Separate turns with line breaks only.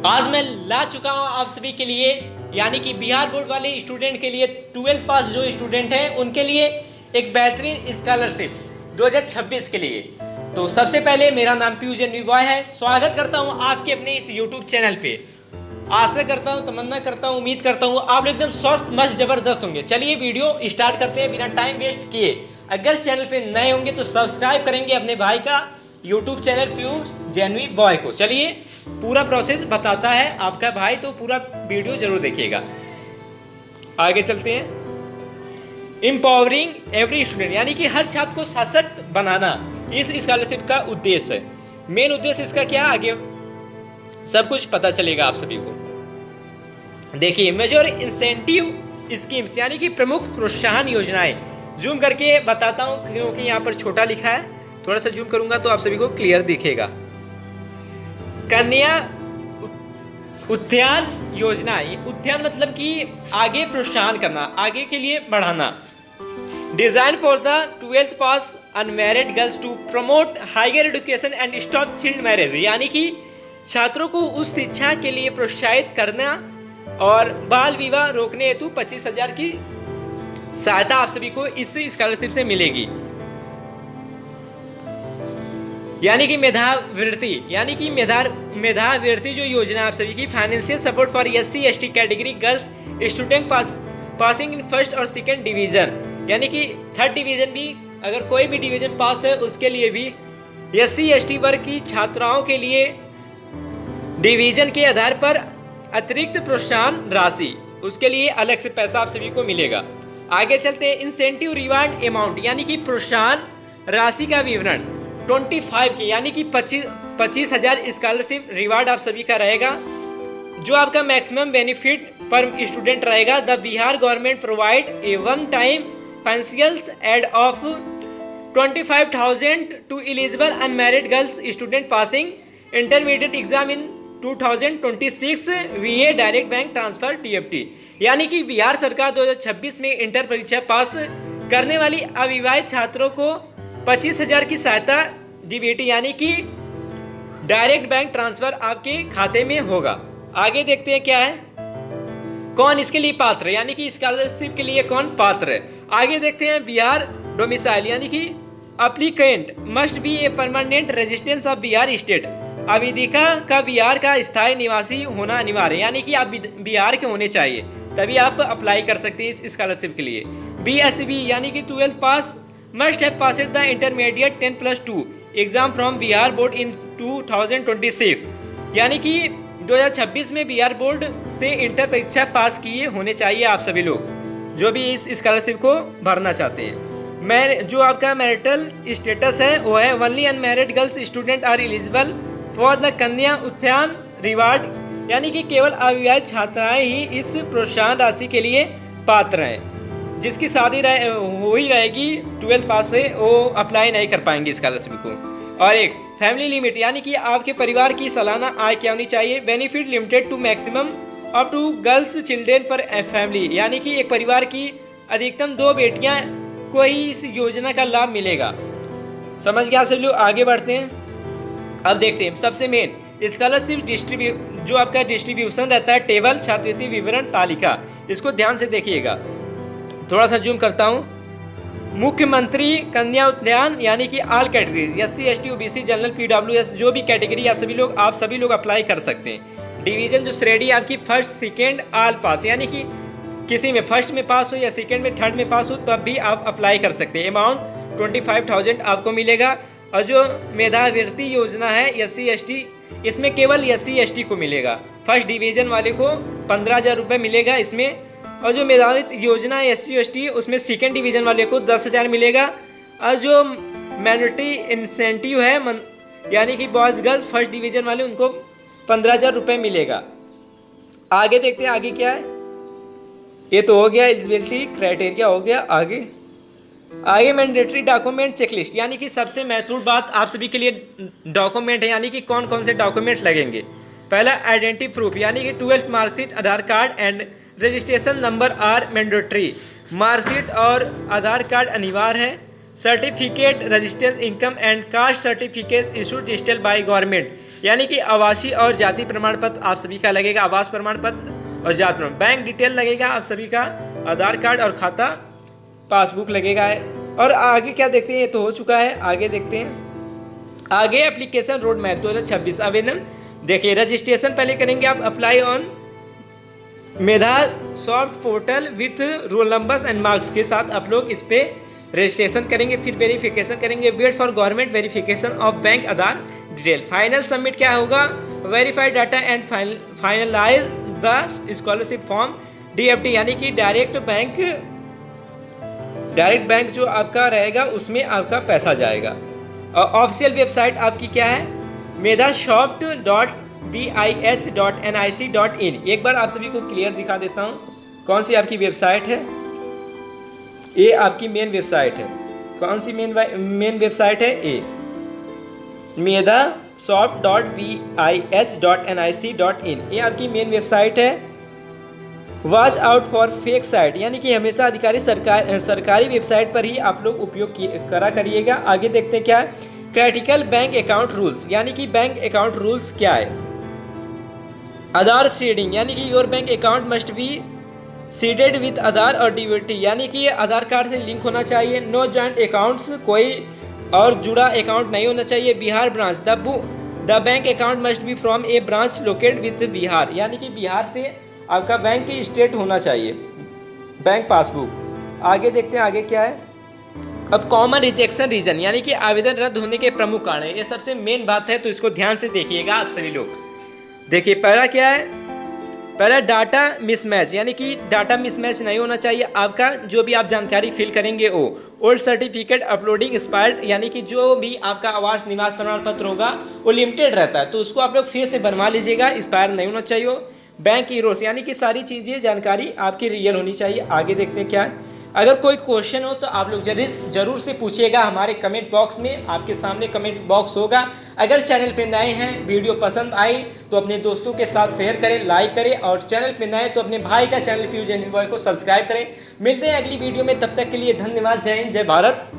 आज मैं ला चुका हूं आप सभी के लिए, यानी कि बिहार बोर्ड वाले स्टूडेंट के लिए, 12th पास जो स्टूडेंट हैं उनके लिए एक बेहतरीन स्कॉलरशिप 2026 के लिए। तो सबसे पहले मेरा नाम पीयूष एनवी बॉय है। स्वागत करता हूं आपके अपने इस यूट्यूब चैनल पे। आशा करता हूं, तमन्ना करता हूं, उम्मीद करता हूं आप लोग एकदम स्वस्थ मस्त जबरदस्त होंगे। चलिए वीडियो स्टार्ट करते हैं बिना टाइम वेस्ट किए। अगर चैनल पे नए होंगे तो सब्सक्राइब करेंगे अपने भाई का YouTube channel Piyush NV boy को। चलिए पूरा प्रोसेस बताता है आपका भाई, तो पूरा वीडियो जरूर देखिएगा। आगे चलते हैं। एम्पावरिंग एवरी स्टूडेंट, यानी कि हर छात्र को सशक्त बनाना इस स्कॉलरशिप का उद्देश्य है। मेन उद्देश्य इसका क्या, आगे सब कुछ पता चलेगा आप सभी को। देखिए, मेजर इंसेंटिव स्कीम्स, यानी कि प्रमुख प्रोत्साहन योजनाएं। जूम करके बताता हूं क्योंकि यहाँ पर छोटा लिखा है, थोड़ा सा जूम करूंगा तो आप सभी को क्लियर दिखेगा। कन्या उद्यान योजना, उद्यान मतलब कि आगे प्रोत्साहन करना, आगे के लिए बढ़ाना। Design for the 12th pass unmarried girls to promote higher education and stop child marriage, यानी कि छात्रों को उस शिक्षा के लिए प्रोत्साहित करना और बाल विवाह रोकने हेतु 25,000 की सहायता आप सभी को इस स्कॉलरशिप से मिलेगी। यानी कि मेधावृत्ति, यानी कि मेधावृत्ति जो योजना आप सभी की, financial support for SC ST category girls student passing in first और सेकेंड डिवीजन, यानी कि थर्ड डिवीजन भी अगर कोई भी डिवीजन पास है उसके लिए भी, SC ST वर्ग की छात्राओं के लिए डिवीजन के आधार पर अतिरिक्त प्रोत्साहन राशि, उसके लिए अलग से पैसा आप सभी को मिलेगा। आगे चलते हैं। इंसेंटिव रिवार्ड अमाउंट, यानी कि प्रोत्साहन राशि का विवरण 25 के, यानी कि 25,000 स्कॉलरशिप रिवार्ड आप सभी का रहेगा, जो आपका मैक्सिमम बेनिफिट पर स्टूडेंट रहेगा। The Bihar government provide a one time financial aid of 25,000 to eligible unmarried girls student passing intermediate exam in 2026 VA direct bank transfer TFT, यानी कि बिहार सरकार 2026 में इंटर परीक्षा पास करने वाली अविवाहित छात्रों को 25,000 की सहायता DBT, यानी कि डायरेक्ट बैंक ट्रांसफर आपके खाते में होगा। आगे देखते हैं क्या है, कौन इसके लिए पात्र है, यानी कि स्कॉलरशिप के लिए कौन पात्र है। आगे देखते हैं। बिहार डोमिसाइल, यानी कि applicant must be a permanent residence of Bihar state, आवेदिका का बिहार का स्थायी निवासी होना अनिवार्य, यानी कि आप बिहार के होने चाहिए तभी आप अप्लाई कर सकते हैं इस स्कॉलरशिप के लिए। BSB, यानी कि 12th pass must have passed the intermediate 10+2 exam from Bihar board in 2026, यानी कि 2026 में बिहार बोर्ड से इंटर परीक्षा पास किए होने चाहिए आप सभी लोग जो भी इस स्कॉलरशिप को भरना चाहते हैं। जो आपका मैरिटल स्टेटस है वो है only unmarried girls student are eligible for the Kanya Utthan reward, यानी कि केवल अविवाहित छात्राएं ही इस प्रोत्साहन राशि के लिए पात्र हैं। जिसकी शादी हो ही रहेगी 12th पास पे, वो अप्लाई नहीं कर पाएंगे स्कॉलरशिप को। और एक फैमिली लिमिट, यानी कि आपके परिवार की सालाना आय क्या होनी चाहिए। Benefit limited to maximum up to girls children per family, यानी कि एक परिवार की अधिकतम 2 बेटियां को ही इस योजना का लाभ मिलेगा। समझ गया सब लोग। आगे बढ़ते हैं। अब देखते हैं सबसे मेन स्कॉलरशिप जो आपका डिस्ट्रीब्यूशन रहता है, टेबल छात्रवृत्ति विवरण तालिका, इसको ध्यान से देखिएगा। थोड़ा सा जूम करता हूँ। मुख्यमंत्री कन्या उद्यान, यानी कि all categories SC ST OBC general PWS, जो भी कैटेगरी आप सभी लोग अप्लाई कर सकते हैं। डिवीजन जो श्रेणी आपकी फर्स्ट सेकेंड ऑल पास, यानी कि किसी में फर्स्ट में पास हो या सेकेंड में थर्ड में पास हो तब भी आप अप्लाई कर सकते हैं। अमाउंट 25,000 आपको मिलेगा। और जो मेधावृत्ति योजना है SC ST, इसमें केवल SC ST को मिलेगा। फर्स्ट डिवीजन वाले को 15,000 रुपये मिलेगा इसमें। और जो मेधावृत्ति योजना है SC ST, उसमें सेकेंड डिवीजन वाले को 10,000 मिलेगा। और जो माइनॉरिटी इंसेंटिव है, यानी कि बॉयज़ गर्ल्स फर्स्ट डिवीजन वाले, उनको 15,000 रुपये मिलेगा। आगे देखते हैं आगे क्या है। ये तो हो गया एलिजिबिलिटी क्राइटेरिया हो गया। आगे मैंडेटरी डॉक्यूमेंट चेकलिस्ट, यानी कि सबसे महत्वपूर्ण बात आप सभी के लिए डॉक्यूमेंट है, यानी कि कौन कौन से डॉक्यूमेंट लगेंगे। पहला आइडेंटिटी प्रूफ, यानी कि 12th marksheet, Aadhaar card and registration number are mandatory. Marksheet और आधार कार्ड अनिवार्य है। Certificate registered income and caste certificate issued digital by government, यानी कि आवासीय और जाति प्रमाण पत्र आप सभी का लगेगा, आवास प्रमाण पत्र और जाति प्रमाण। बैंक डिटेल लगेगा आप सभी का, आधार कार्ड और खाता पासबुक लगेगा है। और आगे क्या देखते हैं, ये तो हो चुका है, आगे देखते हैं। आगे एप्लीकेशन रोड मैप 2026 आवेदन। देखिए रजिस्ट्रेशन पहले करेंगे आप, apply on Medha soft portal with roll numbers and marks के साथ आप लोग इस पे रजिस्ट्रेशन करेंगे, फिर वेरिफिकेशन करेंगे, wait for government verification of bank Aadhaar detail. Final submit क्या होगा, verified data and finalise the scholarship form DFT, यानी कि डायरेक्ट बैंक जो आपका रहेगा उसमें आपका पैसा जाएगा। और ऑफिशियल वेबसाइट आपकी क्या है, medhasoft.bis.nic.in। एक बार आप सभी को क्लियर दिखा देता हूँ कौन सी आपकी वेबसाइट है। ये आपकी मेन वेबसाइट है। कौन सी मेन वेबसाइट है, ये medhasoft.bis.nic.in, ये आपकी मेन वेबसाइट है। Watch out for fake site, यानी कि हमेशा अधिकारी सरकारी वेबसाइट पर ही आप लोग उपयोग करा करिएगा। आगे देखते हैं क्या है, प्रैक्टिकल बैंक अकाउंट रूल्स, यानी कि बैंक अकाउंट रूल्स क्या है। आधार सीडिंग, यानी कि your bank account must be seeded with Aadhaar और DBT, यानी कि आधार कार्ड से लिंक होना चाहिए। नो जॉइंट अकाउंट्स, कोई और जुड़ा अकाउंट नहीं होना चाहिए। Bihar branch, the bank account must B from A branch located with Bihar, यानी कि बिहार से आपका बैंक की स्टेट होना चाहिए, बैंक पासबुक। आगे देखते हैं आगे क्या है। अब कॉमन रिजेक्शन रीजन, यानी कि आवेदन रद्द होने के प्रमुख कारण है, ये सबसे मेन बात है, तो इसको ध्यान से देखिएगा आप सभी लोग। देखिए पहला क्या है, पहला डाटा मिसमैच, यानी कि डाटा मिसमैच नहीं होना चाहिए। आपका जो भी आप जानकारी फिल करेंगे वो ओल्ड सर्टिफिकेट अपलोडिंग एक्सपायर्ड, यानी कि जो भी आपका आवास निवास प्रमाण पत्र होगा वो लिमिटेड रहता है, तो उसको आप लोग फिर से बनवा लीजिएगा, एक्सपायर नहीं होना चाहिए। बैंक ईरोस, यानी कि सारी चीज़ें जानकारी आपकी रियल होनी चाहिए। आगे देखते हैं क्या है। अगर कोई क्वेश्चन हो तो आप लोग जरूर से पूछिएगा हमारे कमेंट बॉक्स में, आपके सामने कमेंट बॉक्स होगा। अगर चैनल पे नए हैं, वीडियो पसंद आई तो अपने दोस्तों के साथ शेयर करें, लाइक करें, और चैनल पे नए तो अपने भाई का चैनल फ्यूजन बॉय को सब्सक्राइब करें। मिलते हैं अगली वीडियो में, तब तक के लिए धन्यवाद। जय हिंद, जय भारत।